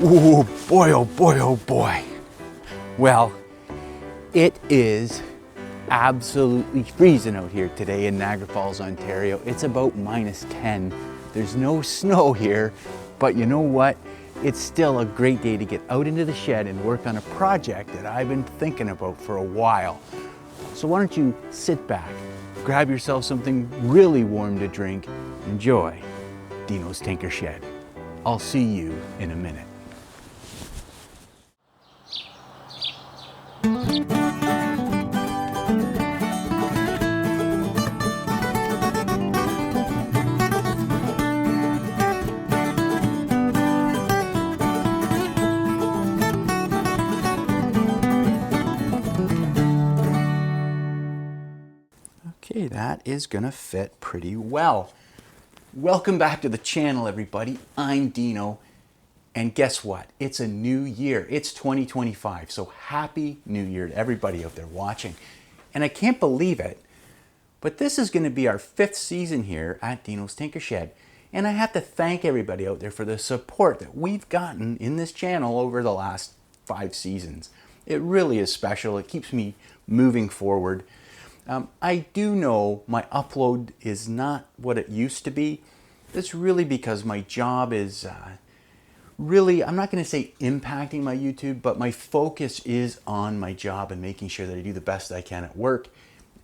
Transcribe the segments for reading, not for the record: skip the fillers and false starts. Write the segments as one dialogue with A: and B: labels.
A: Ooh, boy, oh boy, oh boy. Well, it is absolutely freezing out here today in Niagara Falls, Ontario. It's about -10. There's no snow here, but you know what? It's still a great day to get out into the shed and work on a project that I've been thinking about for a while. So why don't you sit back, grab yourself something really warm to drink, enjoy Dino's Tinker Shed. I'll see you in a minute. Okay, that is gonna fit pretty well. Welcome back to the channel, everybody. I'm Dino, and guess what? It's a new year. It's 2025, so happy New Year to everybody out there watching. And I can't believe it, but this is gonna be our 5th season here at Dino's Tinker Shed. And I have to thank everybody out there for the support that we've gotten in this channel over the last 5 seasons. It really is special. It keeps me moving forward. I do know my upload is not what it used to be. It's really because my job is really, I'm not going to say impacting my YouTube, but my focus is on my job and making sure that I do the best I can at work.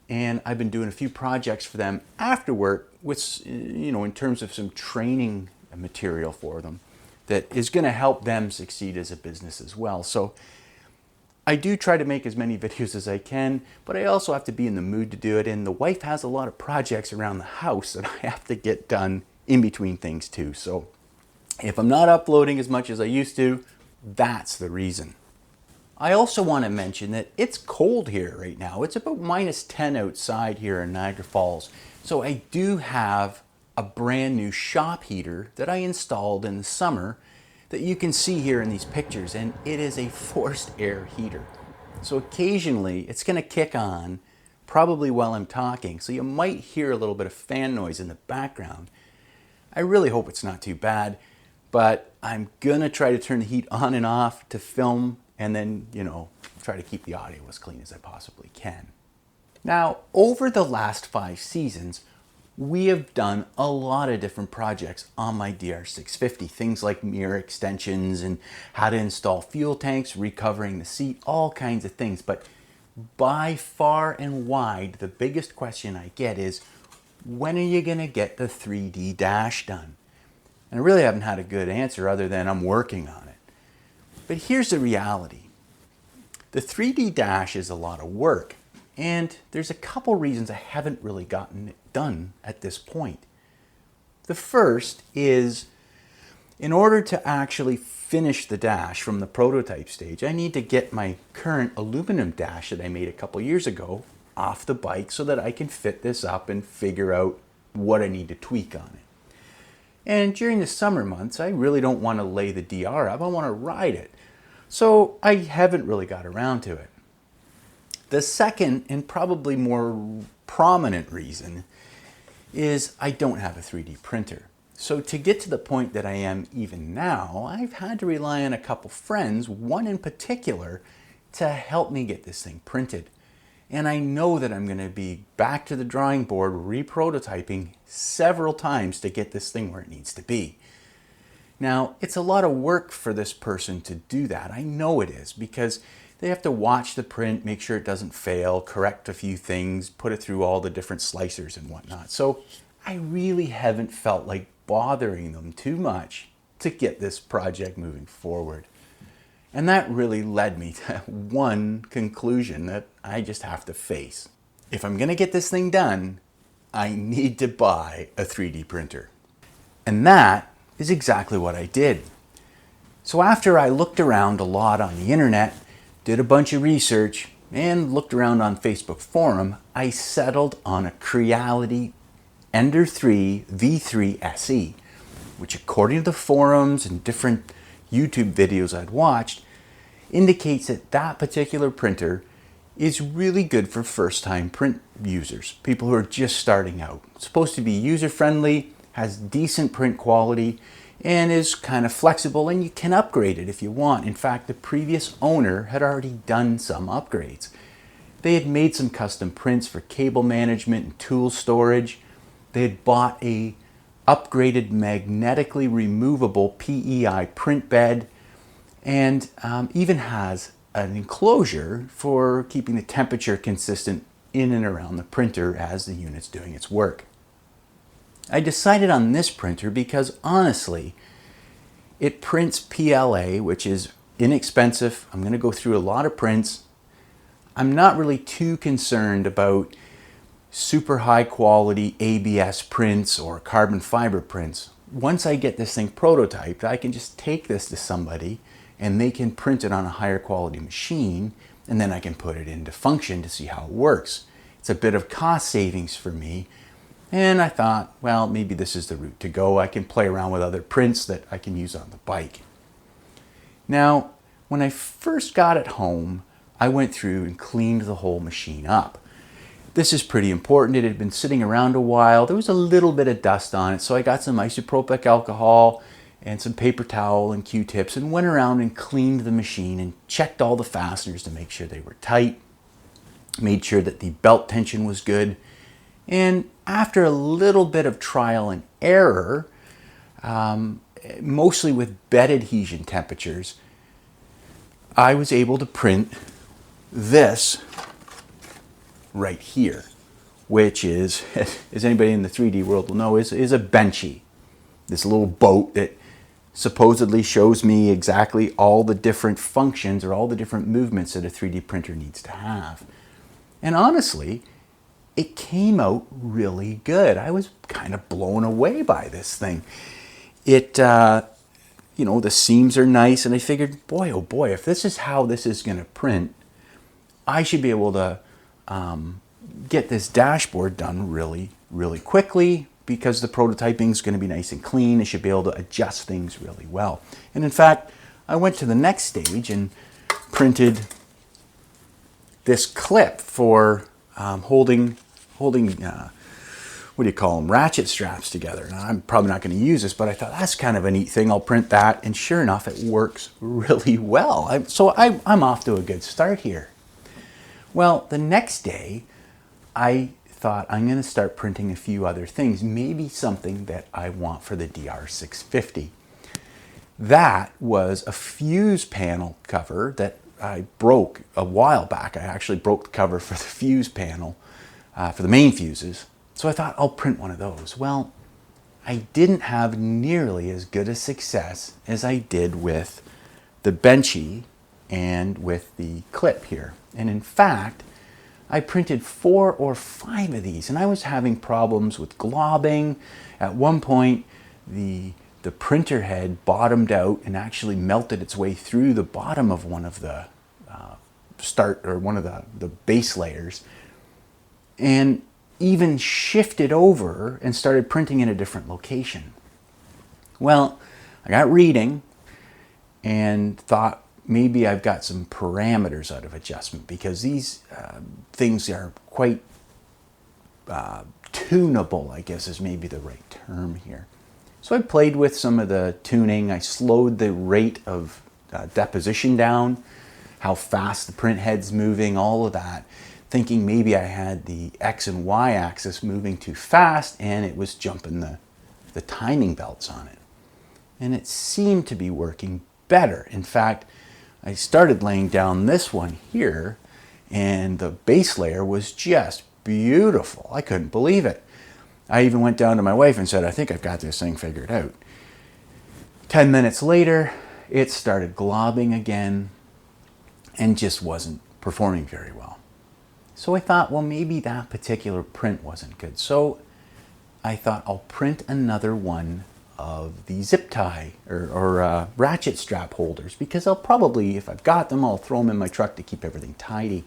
A: And I've been doing a few projects for them after work, with, you know, in terms of some training material for them that is going to help them succeed as a business as well. So I do try to make as many videos as I can, but I also have to be in the mood to do it. And the wife has a lot of projects around the house that I have to get done in between things too. So if I'm not uploading as much as I used to, that's the reason. I also want to mention that it's cold here right now. It's about -10 outside here in Niagara Falls. So I do have a brand new shop heater that I installed in the summer that you can see here in these pictures, and it is a forced air heater. So occasionally it's going to kick on, probably while I'm talking, so you might hear a little bit of fan noise in the background. I really hope it's not too bad, but I'm going to try to turn the heat on and off to film, and then, you know, try to keep the audio as clean as I possibly can. Now, over the last 5 seasons, we have done a lot of different projects on my DR650, things like mirror extensions and how to install fuel tanks, recovering the seat, all kinds of things. But by far and wide, the biggest question I get is, when are you going to get the 3D dash done? And I really haven't had a good answer other than I'm working on it. But here's the reality. The 3D dash is a lot of work. And there's a couple reasons I haven't really gotten it done at this point. The first is, in order to actually finish the dash from the prototype stage, I need to get my current aluminum dash that I made a couple years ago off the bike so that I can fit this up and figure out what I need to tweak on it. And during the summer months, I really don't want to lay the DR up, I want to ride it. So I haven't really got around to it. The second, and probably more prominent reason, is I don't have a 3D printer. So to get to the point that I am even now, I've had to rely on a couple friends, one in particular, to help me get this thing printed. And I know that I'm going to be back to the drawing board, re-prototyping several times to get this thing where it needs to be. Now, it's a lot of work for this person to do that. I know it is, because they have to watch the print, make sure it doesn't fail, correct a few things, put it through all the different slicers and whatnot. So I really haven't felt like bothering them too much to get this project moving forward. And that really led me to one conclusion that I just have to face. If I'm going to get this thing done, I need to buy a 3D printer. And that is exactly what I did. So after I looked around a lot on the internet, did a bunch of research, and looked around on Facebook forum, I settled on a Creality Ender 3 V3 SE, which according to the forums and different YouTube videos I'd watched, indicates that that particular printer is really good for first-time print users, people who are just starting out. It's supposed to be user-friendly, has decent print quality, and is kind of flexible, and you can upgrade it if you want. In fact, the previous owner had already done some upgrades. They had made some custom prints for cable management and tool storage. They had bought a upgraded magnetically removable PEI print bed, and even has an enclosure for keeping the temperature consistent in and around the printer as the unit's doing its work. I decided on this printer because honestly, it prints PLA, which is inexpensive. I'm going to go through a lot of prints. I'm not really too concerned about super high quality ABS prints or carbon fiber prints. Once I get this thing prototyped, I can just take this to somebody and they can print it on a higher quality machine, and then I can put it into function to see how it works. It's a bit of cost savings for me, and I thought, well, maybe this is the route to go. I can play around with other prints that I can use on the bike. Now, when I first got it home, I went through and cleaned the whole machine up. This is pretty important. It had been sitting around a while. There was a little bit of dust on it, so I got some isopropyl alcohol and some paper towel and Q-tips and went around and cleaned the machine and checked all the fasteners to make sure they were tight, made sure that the belt tension was good, and after a little bit of trial and error, mostly with bed adhesion temperatures, I was able to print this right here, which is, as anybody in the 3D world will know, is a benchy. This little boat that supposedly shows me exactly all the different functions or all the different movements that a 3D printer needs to have. And honestly, it came out really good. I was kind of blown away by this thing. It, you know, the seams are nice, and I figured, boy, oh boy, if this is how this is going to print, I should be able to get this dashboard done really, really quickly, because the prototyping is going to be nice and clean. I should be able to adjust things really well. And in fact, I went to the next stage and printed this clip for holding what do you call them, ratchet straps together. Now, I'm probably not going to use this, but I thought that's kind of a neat thing. I'll print that, and sure enough, it works really well. So I'm off to a good start here. Well, the next day, I thought I'm going to start printing a few other things, maybe something that I want for the DR650. That was a fuse panel cover that I broke a while back. I actually broke the cover for the fuse panel, for the main fuses. So I thought I'll print one of those. Well, I didn't have nearly as good a success as I did with the benchy and with the clip here. And in fact, I printed 4 or 5 of these, and I was having problems with globbing. At one point, the printer head bottomed out and actually melted its way through the bottom of one of the one of the base layers, and even shifted over and started printing in a different location. Well, I got reading and thought, maybe I've got some parameters out of adjustment, because these things are quite tunable, I guess is maybe the right term here. So I played with some of the tuning. I slowed the rate of deposition down, how fast the print head's moving, all of that, thinking maybe I had the X and Y axis moving too fast and it was jumping the timing belts on it. And it seemed to be working better. In fact, I started laying down this one here, and the base layer was just beautiful. I couldn't believe it. I even went down to my wife and said, I think I've got this thing figured out. 10 minutes later, it started globbing again and just wasn't performing very well. So I thought, well, maybe that particular print wasn't good. So I thought I'll print another one of the zip tie or ratchet strap holders, because I'll probably, if I've got them, I'll throw them in my truck to keep everything tidy.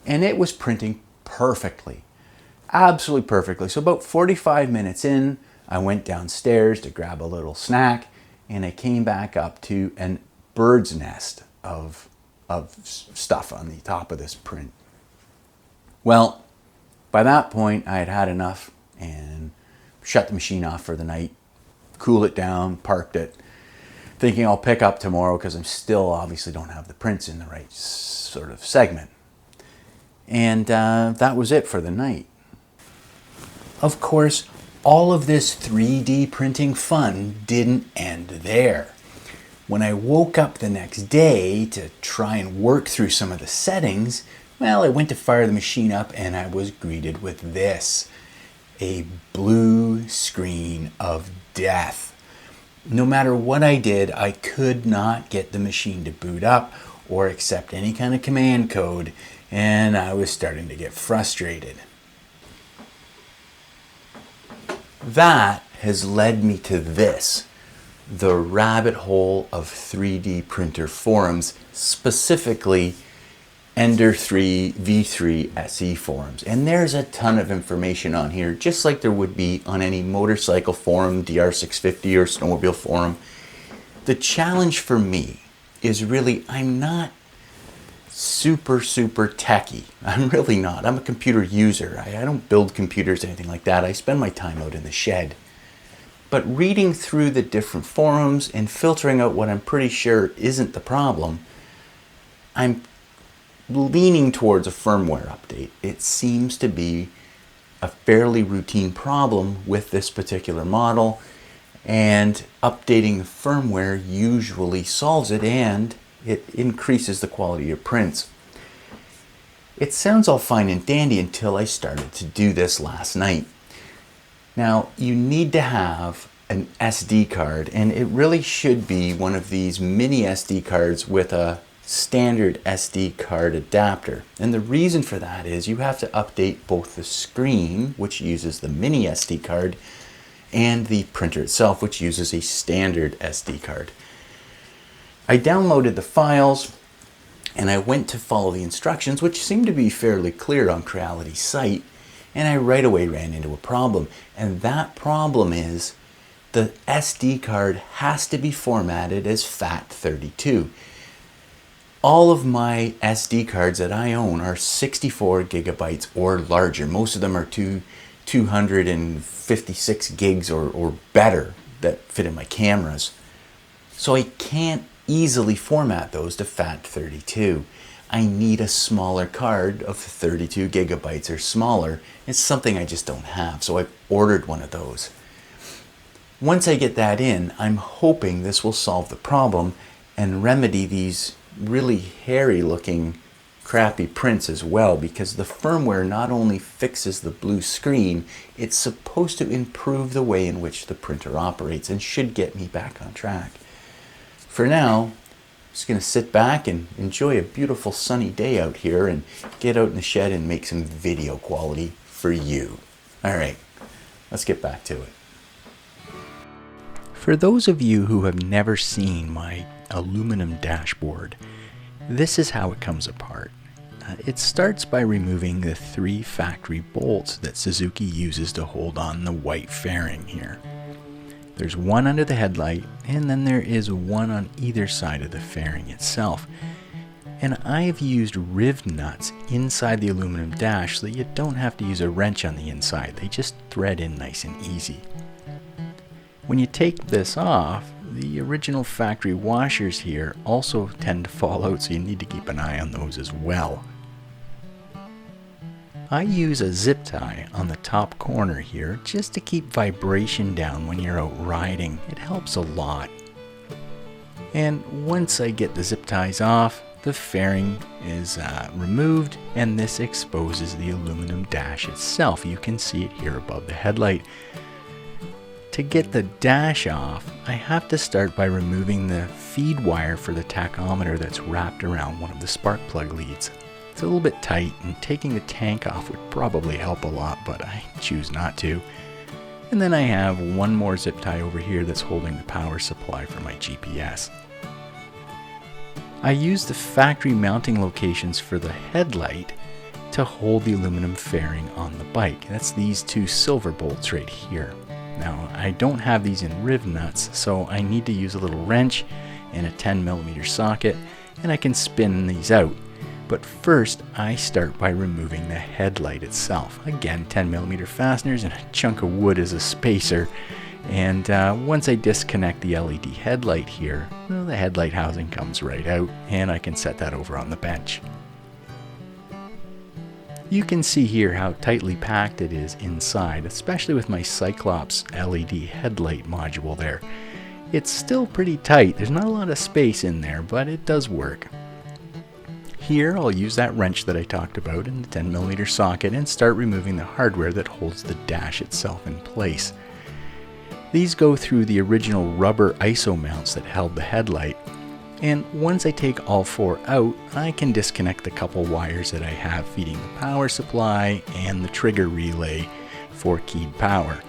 A: And it was printing perfectly, absolutely perfectly. So about 45 minutes in, I went downstairs to grab a little snack, and I came back up to a bird's nest of stuff on the top of this print. Well, by that point, I had had enough and shut the machine off for the night, cool it down, parked it, thinking I'll pick up tomorrow because I'm still obviously don't have the prints in the right sort of segment. And that was it for the night. Of course, all of this 3D printing fun didn't end there. When I woke up the next day to try and work through some of the settings, well, I went to fire the machine up and I was greeted with this, a blue screen of death. No matter what I did, I could not get the machine to boot up or accept any kind of command code, and I was starting to get frustrated. That has led me to this, the rabbit hole of 3D printer forums, specifically Ender 3 V3 SE forums. And there's a ton of information on here, just like there would be on any motorcycle forum, DR650 or snowmobile forum. The challenge for me is really, I'm not super techie. I'm really not. I'm a computer user. I don't build computers, anything like that. I spend my time out in the shed. But reading through the different forums and filtering out what I'm pretty sure isn't the problem, I'm leaning towards a firmware update. It seems to be a fairly routine problem with this particular model, and updating the firmware usually solves it, and it increases the quality of your prints. It sounds all fine and dandy until I started to do this last night. Now, you need to have an SD card, and it really should be one of these mini SD cards with a standard SD card adapter. And the reason for that is you have to update both the screen, which uses the mini SD card, and the printer itself, which uses a standard SD card. I downloaded the files and I went to follow the instructions, which seemed to be fairly clear on Creality's site, and I right away ran into a problem. And that problem is the SD card has to be formatted as FAT32. All of my SD cards that I own are 64 gigabytes or larger. Most of them are 256 gigs or better that fit in my cameras. So I can't easily format those to FAT32. I need a smaller card of 32 gigabytes or smaller. It's something I just don't have, so I ordered one of those. Once I get that in, I'm hoping this will solve the problem and remedy these really hairy looking crappy prints as well, because the firmware not only fixes the blue screen, it's supposed to improve the way in which the printer operates and should get me back on track. For now, I'm just going to sit back and enjoy a beautiful sunny day out here and get out in the shed and make some video quality for you. All right, let's get back to it. For those of you who have never seen my aluminum dashboard, this is how it comes apart. It starts by removing the 3 factory bolts that Suzuki uses to hold on the white fairing here. There's one under the headlight, and then there is one on either side of the fairing itself. And I've used riv nuts inside the aluminum dash so that you don't have to use a wrench on the inside. They just thread in nice and easy. When you take this off, the original factory washers here also tend to fall out, so you need to keep an eye on those as well. I use a zip tie on the top corner here just to keep vibration down when you're out riding. It helps a lot. And once I get the zip ties off, the fairing is removed, and this exposes the aluminum dash itself. You can see it here above the headlight. To get the dash off, I have to start by removing the feed wire for the tachometer that's wrapped around one of the spark plug leads. It's a little bit tight, and taking the tank off would probably help a lot, but I choose not to. And then I have one more zip tie over here that's holding the power supply for my GPS. I use the factory mounting locations for the headlight to hold the aluminum fairing on the bike. That's these 2 silver bolts right here. Now, I don't have these in riv nuts, so I need to use a little wrench and a 10mm socket, and I can spin these out. But first, I start by removing the headlight itself. Again, 10mm fasteners and a chunk of wood as a spacer, And once I disconnect the LED headlight here, well, the headlight housing comes right out, and I can set that over on the bench. You can see here how tightly packed it is inside, especially with my Cyclops LED headlight module there. It's still pretty tight. There's not a lot of space in there, but it does work. Here I'll use that wrench that I talked about in the 10mm socket and start removing the hardware that holds the dash itself in place. These go through the original rubber ISO mounts that held the headlight, and once I take all four out, I can disconnect the couple wires that I have feeding the power supply and the trigger relay for keyed power.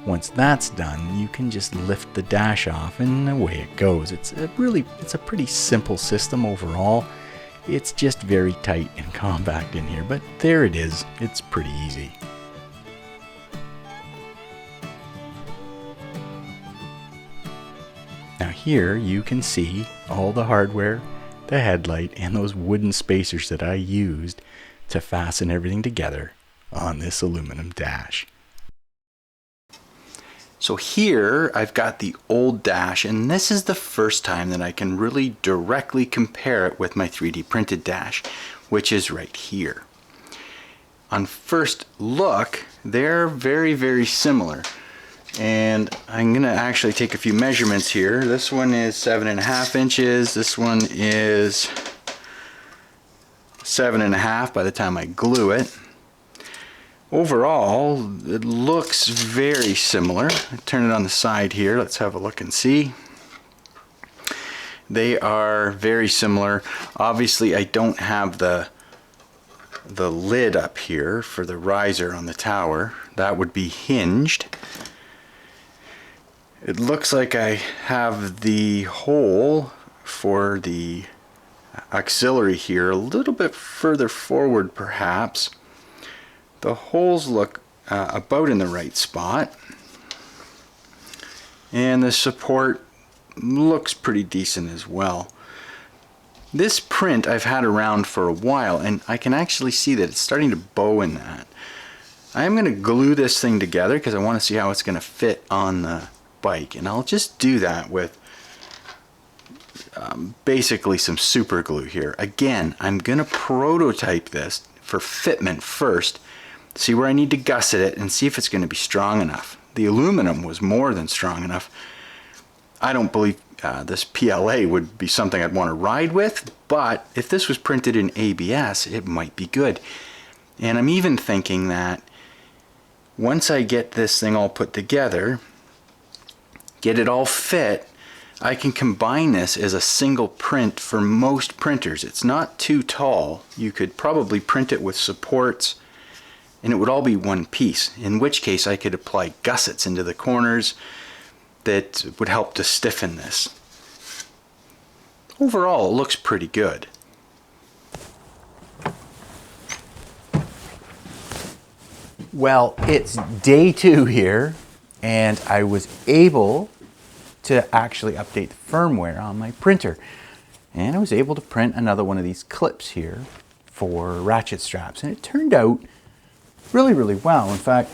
A: Once that's done, you can just lift the dash off and away it goes. It's a pretty simple system overall. It's just very tight and compact in here, but there it is. It's pretty easy. Now here you can see all the hardware, the headlight, and those wooden spacers that I used to fasten everything together on this aluminum dash. So here I've got the old dash, and this is the first time that I can really directly compare it with my 3D printed dash, which is right here. On first look, they're very, very similar. And I'm gonna actually take a few measurements here. This one is 7.5 inches. This one is 7.5 by the time I glue it. Overall, it looks very similar. I turn it on the side here. Let's have a look and see. They are very similar. Obviously, I don't have the lid up here for the riser on the tower. That would be hinged. It looks like I have the hole for the auxiliary here a little bit further forward perhaps. The holes look about in the right spot, and the support looks pretty decent as well. This print I've had around for a while, and I can actually see that it's starting to bow in that. I'm going to glue this thing together because I want to see how it's going to fit on the bike, and I'll just do that with basically some super glue here. Again, I'm going to prototype this for fitment first, see where I need to gusset it, and see if it's going to be strong enough. The aluminum was more than strong enough. I don't believe this PLA would be something I'd want to ride with, but if this was printed in ABS, it might be good. And I'm even thinking that once I get this thing all put together, get it all fit, I can combine this as a single print for most printers. It's not too tall. You could probably print it with supports and it would all be one piece, in which case I could apply gussets into the corners that would help to stiffen this. Overall, it looks pretty good. Well, it's day 2 here, and I was able to actually update the firmware on my printer. And I was able to print another one of these clips here for ratchet straps, and it turned out really, really well. In fact,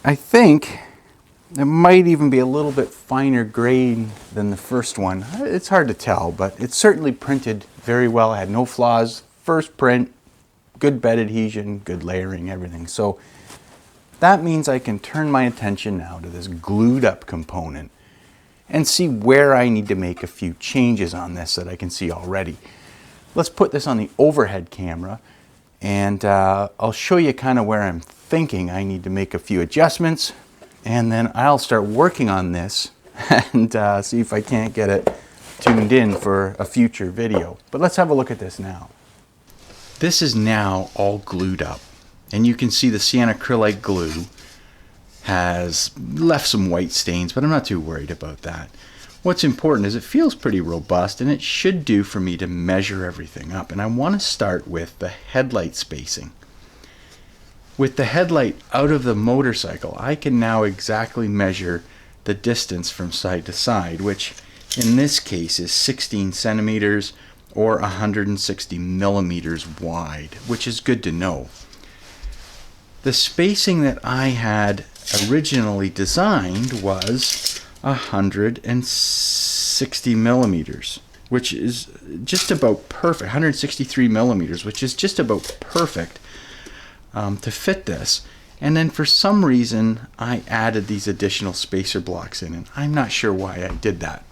A: I think it might even be a little bit finer grain than the first one. It's hard to tell, but it certainly printed very well. I had no flaws. First print, good bed adhesion, good layering, everything. So that means I can turn my attention now to this glued up component and see where I need to make a few changes on this that I can see already. Let's put this on the overhead camera, and I'll show you kind of where I'm thinking I need to make a few adjustments, and then I'll start working on this and see if I can't get it tuned in for a future video. But let's have a look at this now. This is now all glued up, and you can see the sienna acrylite glue has left some white stains, but I'm not too worried about that. What's important is it feels pretty robust, and it should do for me to measure everything up. And I want to start with the headlight spacing. With the headlight out of the motorcycle, I can now exactly measure the distance from side to side, which in this case is 16 centimeters or 160 millimeters wide, which is good to know. The spacing that I had originally designed was 160 millimeters, which is just about perfect. 163 millimeters, which is just about perfect to fit this. And then for some reason, I added these additional spacer blocks in, and I'm not sure why I did that.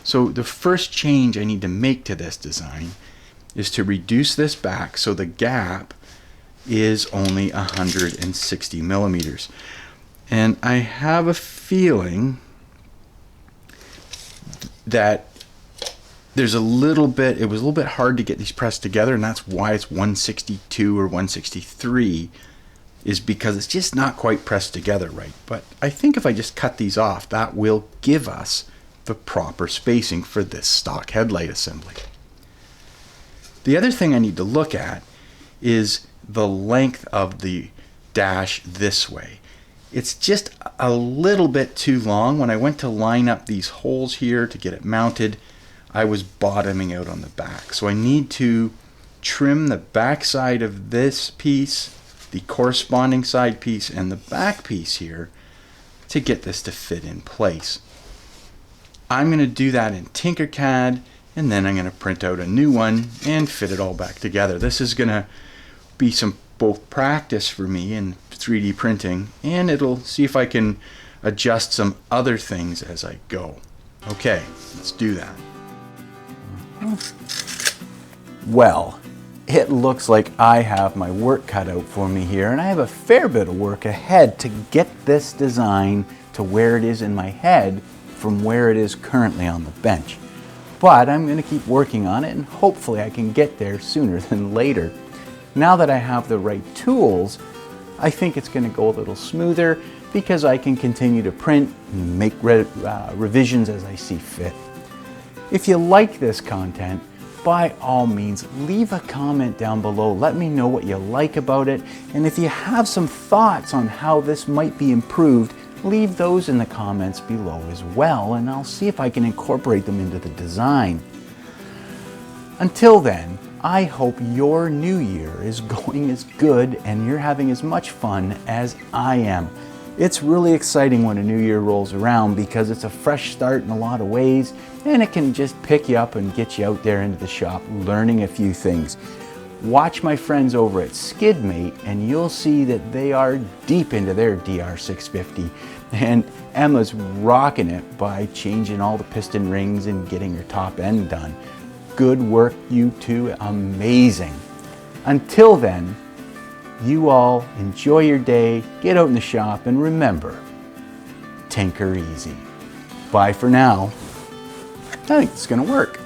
A: So the first change I need to make to this design is to reduce this back so the gap is only 160 millimeters. And I have a feeling that there's a little bit, it was a little bit hard to get these pressed together, and that's why it's 162 or 163, is because it's just not quite pressed together right. But I think if I just cut these off, that will give us the proper spacing for this stock headlight assembly. The other thing I need to look at is the length of the dash this way. It's just a little bit too long. When I went to line up these holes here to get it mounted, I was bottoming out on the back. So I need to trim the back side of this piece, the corresponding side piece, and the back piece here to get this to fit in place. I'm going to do that in Tinkercad, and then I'm going to print out a new one and fit it all back together. This is going to be some both practice for me in 3D printing, and it'll see if I can adjust some other things as I go. Okay, let's do that. Well, it looks like I have my work cut out for me here, and I have a fair bit of work ahead to get this design to where it is in my head from where it is currently on the bench. But I'm going to keep working on it, and hopefully I can get there sooner than later. Now that I have the right tools, I think it's going to go a little smoother because I can continue to print and make revisions as I see fit. If you like this content, by all means, leave a comment down below. Let me know what you like about it. And if you have some thoughts on how this might be improved, leave those in the comments below as well, and I'll see if I can incorporate them into the design. Until then, I hope your new year is going as good and you're having as much fun as I am. It's really exciting when a new year rolls around because it's a fresh start in a lot of ways, and it can just pick you up and get you out there into the shop learning a few things. Watch my friends over at Skidmate and you'll see that they are deep into their DR650, and Emma's rocking it by changing all the piston rings and getting her top end done. Good work, you two, amazing. Until then, you all enjoy your day, get out in the shop, and remember, tinker easy. Bye for now. I think it's gonna work.